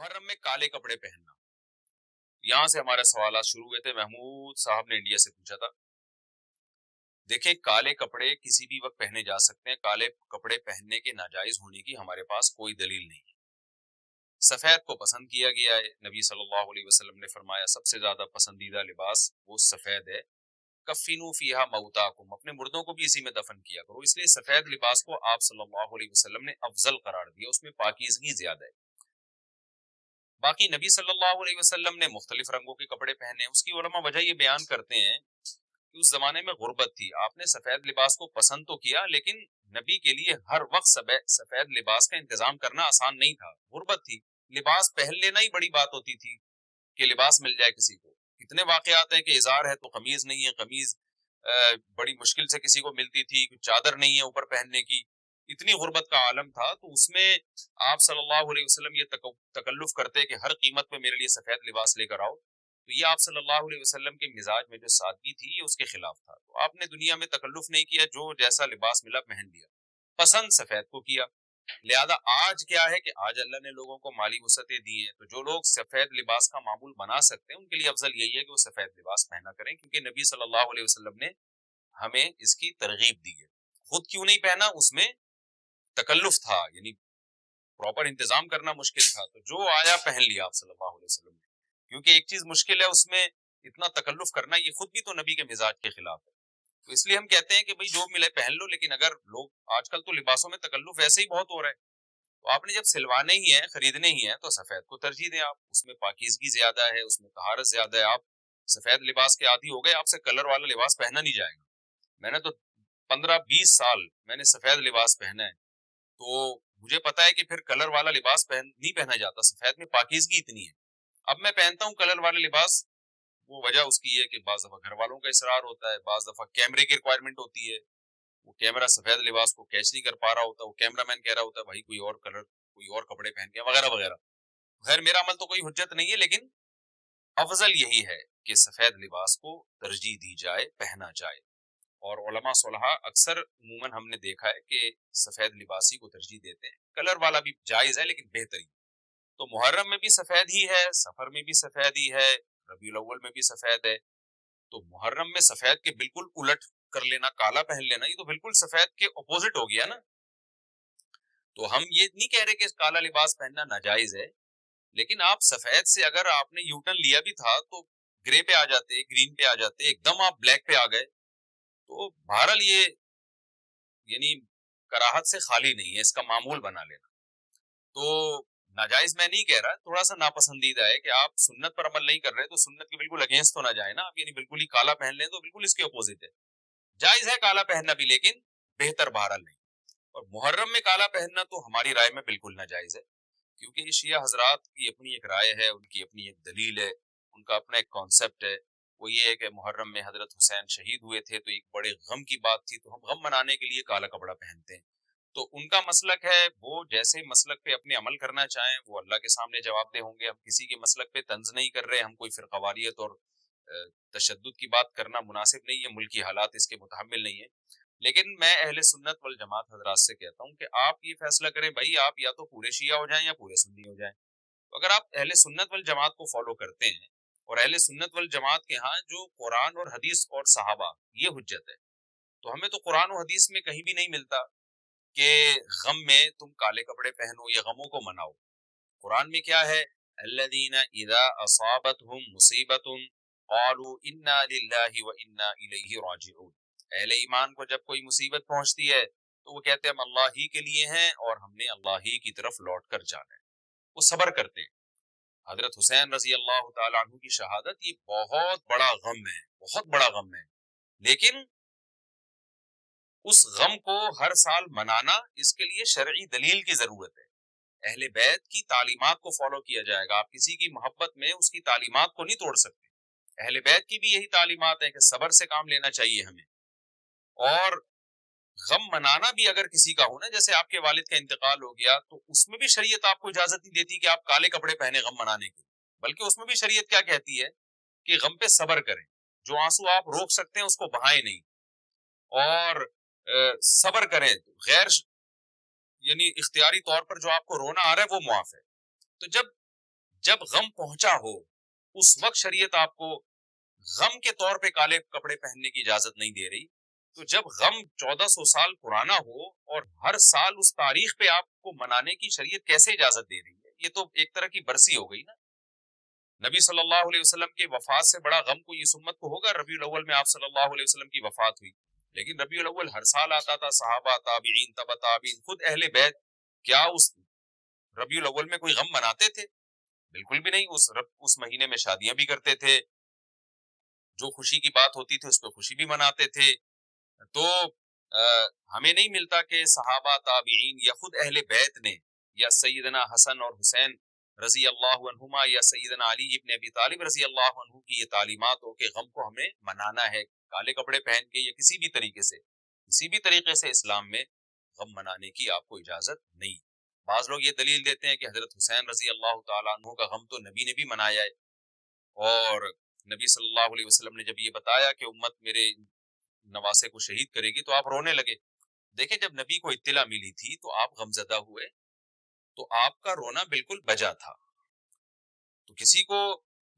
محرم میں کالے کپڑے پہننا، یہاں سے ہمارے سوالات شروع ہوئے تھے۔ محمود صاحب نے انڈیا سے پوچھا تھا، دیکھیں کالے کپڑے کسی بھی وقت پہنے جا سکتے ہیں، کالے کپڑے پہننے کے ناجائز ہونے کی ہمارے پاس کوئی دلیل نہیں ہے۔ سفید کو پسند کیا گیا ہے، نبی صلی اللہ علیہ وسلم نے فرمایا سب سے زیادہ پسندیدہ لباس وہ سفید ہے۔ کفینو فیہا موتاکم، اپنے مردوں کو بھی اسی میں دفن کیا کرو، اس لیے سفید لباس کو آپ صلی اللہ علیہ وسلم نے افضل قرار دیا، اس میں پاکیزگی زیادہ ہے۔ باقی نبی صلی اللہ علیہ وسلم نے مختلف رنگوں کے کپڑے پہنے، اس کی علماء وجہ یہ بیان کرتے ہیں کہ اس زمانے میں غربت تھی، آپ نے سفید لباس کو پسند تو کیا لیکن نبی کے لیے ہر وقت سفید لباس کا انتظام کرنا آسان نہیں تھا، غربت تھی، لباس پہن لینا ہی بڑی بات ہوتی تھی کہ لباس مل جائے کسی کو۔ کتنے واقعات ہیں کہ اظہار ہے تو قمیض نہیں ہے، قمیض بڑی مشکل سے کسی کو ملتی تھی، چادر نہیں ہے اوپر پہننے کی، اتنی غربت کا عالم تھا، تو اس میں آپ صلی اللہ علیہ وسلم یہ تکلف کرتے کہ ہر قیمت پہ میرے لیے سفید لباس لے کر آؤ، تو یہ آپ صلی اللہ علیہ وسلم کے مزاج میں جو سادگی تھی یہ اس کے خلاف تھا۔ تو آپ نے دنیا میں تکلف نہیں کیا، جو جیسا لباس ملا پہن لیا، پسند سفید کو کیا۔ لہذا آج کیا ہے کہ آج اللہ نے لوگوں کو مالی وسعتیں دی ہیں، تو جو لوگ سفید لباس کا معمول بنا سکتے ہیں ان کے لیے افضل یہی ہے کہ وہ سفید لباس پہنا کریں، کیونکہ نبی صلی اللہ علیہ وسلم نے ہمیں اس کی ترغیب دی ہے۔ خود کیوں نہیں پہنا؟ اس میں تکلف تھا، یعنی پراپر انتظام کرنا مشکل تھا، تو جو آیا پہن لیا آپ صلی اللہ علیہ وسلم نے، کیونکہ ایک چیز مشکل ہے اس میں اتنا تکلف کرنا، یہ خود بھی تو نبی کے مزاج کے خلاف ہے۔ تو اس لیے ہم کہتے ہیں کہ بھئی جو ملے پہن لو، لیکن اگر لوگ آج کل تو لباسوں میں تکلف ویسے ہی بہت ہو رہا ہے، تو آپ نے جب سلوانے ہی ہیں، خریدنے ہی ہیں، تو سفید کو ترجیح دیں آپ، اس میں پاکیزگی زیادہ ہے، اس میں طہارت زیادہ ہے۔ آپ سفید لباس کے عادی ہو گئے، آپ سے کلر والا لباس پہنا نہیں جائے گا۔ میں نے تو 15-20 سال میں نے سفید لباس پہنا ہے، تو مجھے پتا ہے کہ پھر کلر والا لباس نہیں پہنا جاتا، سفید میں پاکیزگی اتنی ہے۔ اب میں پہنتا ہوں کلر والا لباس، وہ وجہ اس کی ہے کہ بعض دفعہ گھر والوں کا اصرار ہوتا ہے، بعض دفعہ کیمرے کی ریکوائرمنٹ ہوتی ہے، وہ کیمرہ سفید لباس کو کیچ نہیں کر پا رہا ہوتا، وہ کیمرہ مین کہہ رہا ہوتا ہے بھائی کوئی اور کلر، کوئی اور کپڑے پہن کے وغیرہ وغیرہ۔ خیر میرا عمل تو کوئی حجت نہیں ہے، لیکن افضل یہی ہے کہ سفید لباس کو ترجیح دی جائے، پہنا جائے، اور علماء صلحاء اکثر عموماً ہم نے دیکھا ہے کہ سفید لباسی کو ترجیح دیتے ہیں، کلر والا بھی جائز ہے لیکن بہترین۔ تو محرم میں بھی سفید ہی ہے، سفر میں بھی سفید ہی ہے، ربیع الاول میں بھی سفید ہے، تو محرم میں سفید کے بالکل الٹ کر لینا، کالا پہن لینا، یہ تو بالکل سفید کے اپوزٹ ہو گیا نا۔ تو ہم یہ نہیں کہہ رہے کہ کالا لباس پہننا ناجائز ہے، لیکن آپ سفید سے اگر آپ نے یو ٹرن لیا بھی تھا تو گرے پہ آ جاتے، گرین پہ آ جاتے، ایک دم آپ بلیک پہ آ گئے، تو بہرحال یہ یعنی کراہت سے خالی نہیں ہے، اس کا معمول بنا لینا تو ناجائز میں نہیں کہہ رہا، تھوڑا سا ناپسندیدہ ہے کہ آپ سنت پر عمل نہیں کر رہے تو سنت کے بالکل اگینسٹ تو نہ جائے نا، آپ یعنی بالکل ہی کالا پہن لیں تو بالکل اس کے اپوزٹ ہے۔ جائز ہے کالا پہننا بھی، لیکن بہتر بہرحال نہیں۔ اور محرم میں کالا پہننا تو ہماری رائے میں بالکل ناجائز ہے، کیونکہ یہ شیعہ حضرات کی اپنی ایک رائے ہے، ان کی اپنی ایک دلیل ہے، ان کا اپنا ایک کانسیپٹ ہے، وہ یہ ہے کہ محرم میں حضرت حسین شہید ہوئے تھے تو ایک بڑے غم کی بات تھی، تو ہم غم منانے کے لیے کالا کپڑا پہنتے ہیں۔ تو ان کا مسلک ہے، وہ جیسے مسلک پہ اپنے عمل کرنا چاہیں وہ اللہ کے سامنے جواب دہ ہوں گے، ہم کسی کے مسلک پہ طنز نہیں کر رہے، ہم کوئی فرقواریت اور تشدد کی بات کرنا مناسب نہیں ہے، ملکی حالات اس کے متحمل نہیں ہے، لیکن میں اہل سنت والجماعت حضرات سے کہتا ہوں کہ آپ یہ فیصلہ کریں بھائی، آپ یا تو پورے شیعہ ہو جائیں یا پورے سنی ہو جائیں۔ تو اگر آپ اہل سنت والجماعت کو فالو کرتے ہیں، اور اہل سنت والجماعت کے ہاں جو قرآن اور حدیث اور صحابہ یہ حجت ہے، تو ہمیں تو قرآن و حدیث میں کہیں بھی نہیں ملتا کہ غم میں تم کالے کپڑے پہنو یا غموں کو مناؤ۔ قرآن میں کیا ہے؟ الذین اذا اصابتهم مصیبت قالوا انا للہ وانا الیہ راجعون، اہل ایمان کو جب کوئی مصیبت پہنچتی ہے تو وہ کہتے ہیں ہم اللہ ہی کے لیے ہیں اور ہم نے اللہ ہی کی طرف لوٹ کر جانا ہے، وہ صبر کرتے ہیں۔ حضرت حسین رضی اللہ تعالیٰ عنہ کی شہادت یہ بہت بڑا غم ہے، بہت بڑا غم ہے، لیکن اس غم کو ہر سال منانا، اس کے لیے شرعی دلیل کی ضرورت ہے۔ اہل بیت کی تعلیمات کو فالو کیا جائے گا، آپ کسی کی محبت میں اس کی تعلیمات کو نہیں توڑ سکتے۔ اہل بیت کی بھی یہی تعلیمات ہے کہ صبر سے کام لینا چاہیے ہمیں، اور غم منانا بھی اگر کسی کا ہو نا، جیسے آپ کے والد کا انتقال ہو گیا، تو اس میں بھی شریعت آپ کو اجازت نہیں دیتی کہ آپ کالے کپڑے پہنے غم منانے کے، بلکہ اس میں بھی شریعت کیا کہتی ہے کہ غم پہ صبر کریں، جو آنسو آپ روک سکتے ہیں اس کو بہائیں نہیں، اور صبر کریں، غیر یعنی اختیاری طور پر جو آپ کو رونا آ رہا ہے وہ معاف ہے۔ تو جب جب غم پہنچا ہو اس وقت شریعت آپ کو غم کے طور پہ کالے کپڑے پہننے کی اجازت نہیں دے رہی، تو جب غم 1400 سال پرانا ہو اور ہر سال اس تاریخ پہ آپ کو منانے کی شریعت کیسے اجازت دے رہی ہے؟ یہ تو ایک طرح کی برسی ہو گئی نا۔ نبی صلی اللہ علیہ وسلم کی وفات سے بڑا غم کوئی اس امت کو ہوگا؟ ربیع الاول میں آپ صلی اللہ علیہ وسلم کی وفات ہوئی، لیکن ربیع الاول ہر سال آتا تھا، صحابہ، تابعین، تبع تابعین، خود اہل بیت کیا اس ربیع الاول میں کوئی غم مناتے تھے؟ بالکل بھی نہیں۔ اس مہینے میں شادیاں بھی کرتے تھے، جو خوشی کی بات ہوتی تھی اس پہ خوشی بھی مناتے تھے۔ تو ہمیں نہیں ملتا کہ صحابہ، تابعین یا خود اہل بیت نے یا سیدنا حسن اور حسین رضی اللہ عنہما یا سیدنا علی ابن ابی طالب رضی اللہ عنہ کی یہ تعلیمات ہو کہ غم کو ہمیں منانا ہے کالے کپڑے پہن کے یا کسی بھی طریقے سے اسلام میں غم منانے کی آپ کو اجازت نہیں۔ بعض لوگ یہ دلیل دیتے ہیں کہ حضرت حسین رضی اللہ تعالیٰ عنہ کا غم تو نبی نے بھی منایا ہے، اور نبی صلی اللہ علیہ وسلم نے جب یہ بتایا کہ امت میرے نواسے کو شہید کرے گی تو آپ رونے لگے۔ دیکھیں جب نبی کو اطلاع ملی تھی تو آپ غمزدہ ہوئے، تو آپ کا رونا بالکل بجا تھا۔ تو کسی کو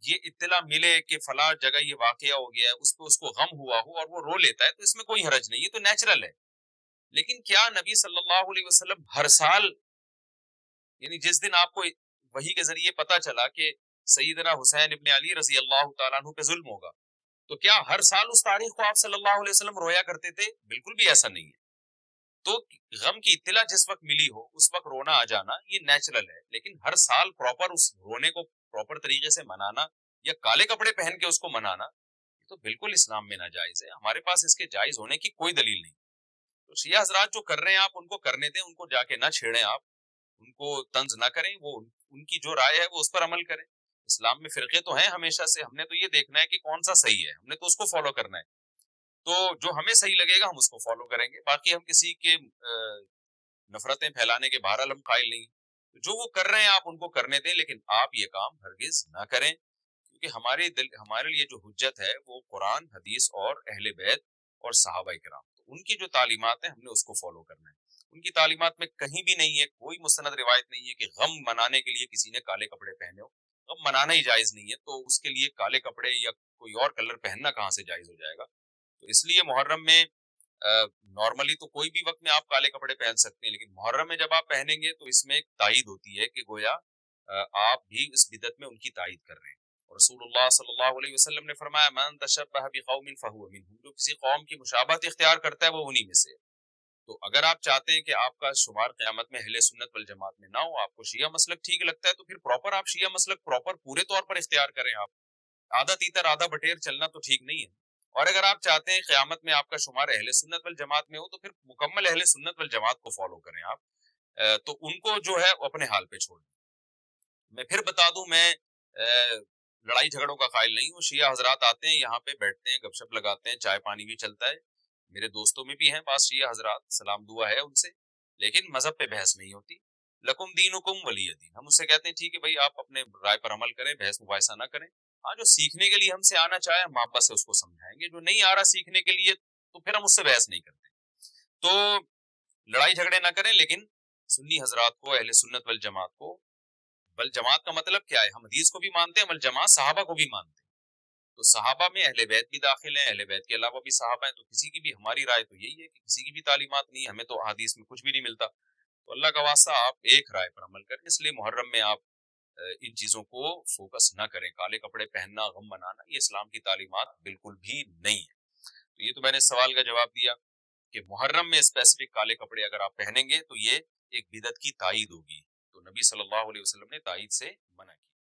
یہ اطلاع ملے کہ فلاں جگہ یہ واقعہ ہو گیا ہے، اس کو غم ہوا ہو اور وہ رو لیتا ہے، تو اس میں کوئی حرج نہیں، یہ تو نیچرل ہے۔ لیکن کیا نبی صلی اللہ علیہ وسلم ہر سال، یعنی جس دن آپ کو وحی کے ذریعے پتا چلا کہ سیدنا حسین ابن علی رضی اللہ تعالیٰ عنہ پہ ظلم ہوگا، تو کیا ہر سال اس تاریخ کو آپ صلی اللہ علیہ وسلم رویا کرتے تھے؟ بالکل بھی ایسا نہیں ہے۔ تو غم کی اطلاع جس وقت ملی ہو اس وقت رونا آ جانا یہ نیچرل ہے، لیکن ہر سال پراپر اس رونے کو پراپر طریقے سے منانا یا کالے کپڑے پہن کے اس کو منانا یہ تو بالکل اسلام میں ناجائز ہے۔ ہمارے پاس اس کے جائز ہونے کی کوئی دلیل نہیں۔ تو شیعہ حضرات جو کر رہے ہیں آپ ان کو کرنے دیں، ان کو جا کے نہ چھیڑیں، آپ ان کو طنز نہ کریں، وہ ان کی جو رائے ہے وہ اس پر عمل کریں۔ اسلام میں فرقے تو ہیں ہمیشہ سے، ہم نے تو یہ دیکھنا ہے کہ کون سا صحیح ہے، ہم نے تو اس کو فالو کرنا ہے۔ تو جو ہمیں صحیح لگے گا ہم اس کو فالو کریں گے، باقی ہم کسی کے نفرتیں پھیلانے کے بہرحال ہم قائل نہیں۔ جو وہ کر رہے ہیں آپ ان کو کرنے دیں، لیکن آپ یہ کام ہرگز نہ کریں، کیونکہ ہمارے لیے جو حجت ہے وہ قرآن، حدیث اور اہل بیت اور صحابہ کرام، ان کی جو تعلیمات ہیں ہم نے اس کو فالو کرنا ہے۔ ان کی تعلیمات میں کہیں بھی نہیں ہے، کوئی مستند روایت نہیں ہے کہ غم منانے کے لیے کسی نے کالے کپڑے پہنے ہو۔ غم منانا ہی جائز نہیں ہے، تو اس کے لیے کالے کپڑے یا کوئی اور کلر پہننا کہاں سے جائز ہو جائے گا؟ تو اس لیے محرم میں نارملی تو کوئی بھی وقت میں آپ کالے کپڑے پہن سکتے ہیں، لیکن محرم میں جب آپ پہنیں گے تو اس میں ایک تائید ہوتی ہے کہ گویا آپ بھی اس بدعت میں ان کی تائید کر رہے ہیں۔ اور رسول اللہ صلی اللہ علیہ وسلم نے فرمایا من تشبہ بقوم فہو منہم، جو کسی قوم کی مشابہت اختیار کرتا ہے وہ انہی میں سے ہے۔ تو اگر آپ چاہتے ہیں کہ آپ کا شمار قیامت میں اہل سنت والجماعت میں نہ ہو، آپ کو شیعہ مسلک ٹھیک لگتا ہے، تو پھر پراپر آپ شیعہ مسلک پراپر پورے طور پر اختیار کریں۔ آپ آدھا تیتر آدھا بٹیر چلنا تو ٹھیک نہیں ہے۔ اور اگر آپ چاہتے ہیں قیامت میں آپ کا شمار اہل سنت والجماعت میں ہو، تو پھر مکمل اہل سنت والجماعت کو فالو کریں آپ، تو ان کو جو ہے اپنے حال پہ چھوڑ دیں۔ میں پھر بتا دوں، میں لڑائی جھگڑوں کا قائل نہیں ہوں۔ شیعہ حضرات آتے ہیں یہاں پہ بیٹھتے ہیں، گپ شپ لگاتے ہیں، چائے پانی بھی چلتا ہے، میرے دوستوں میں بھی ہیں بعض شیعہ حضرات، سلام دعا ہے ان سے، لیکن مذہب پہ بحث نہیں ہوتی۔ لکم دینکم ولی دین، ہم اس سے کہتے ہیں ٹھیک ہے بھائی آپ اپنے رائے پر عمل کریں، بحث مباحثہ نہ کریں۔ ہاں جو سیکھنے کے لیے ہم سے آنا چاہے ہم محبت سے اس کو سمجھائیں گے، جو نہیں آ رہا سیکھنے کے لیے تو پھر ہم اس سے بحث نہیں کرتے۔ تو لڑائی جھگڑے نہ کریں، لیکن سنی حضرات کو، اہل سنت والجماعت کو، بل جماعت کا مطلب کیا ہے؟ ہم حدیث کو بھی مانتے ہیں، بل جماعت صحابہ کو بھی مانتے ہیں۔ تو صحابہ میں اہل بیت بھی داخل ہیں، اہل بیت کے علاوہ بھی صحابہ ہیں، تو کسی کی بھی، ہماری رائے تو یہی ہے کہ کسی کی بھی تعلیمات نہیں، ہمیں تو حدیث میں کچھ بھی نہیں ملتا۔ تو اللہ کا واسطہ آپ ایک رائے پر عمل کریں۔ اس لیے محرم میں آپ ان چیزوں کو فوکس نہ کریں، کالے کپڑے پہننا، غم منانا، یہ اسلام کی تعلیمات بالکل بھی نہیں ہے۔ تو یہ تو میں نے سوال کا جواب دیا کہ محرم میں اسپیسیفک کالے کپڑے اگر آپ پہنیں گے تو یہ ایک بدعت کی تائید ہوگی، تو نبی صلی اللہ علیہ وسلم نے تائید سے منع کیا۔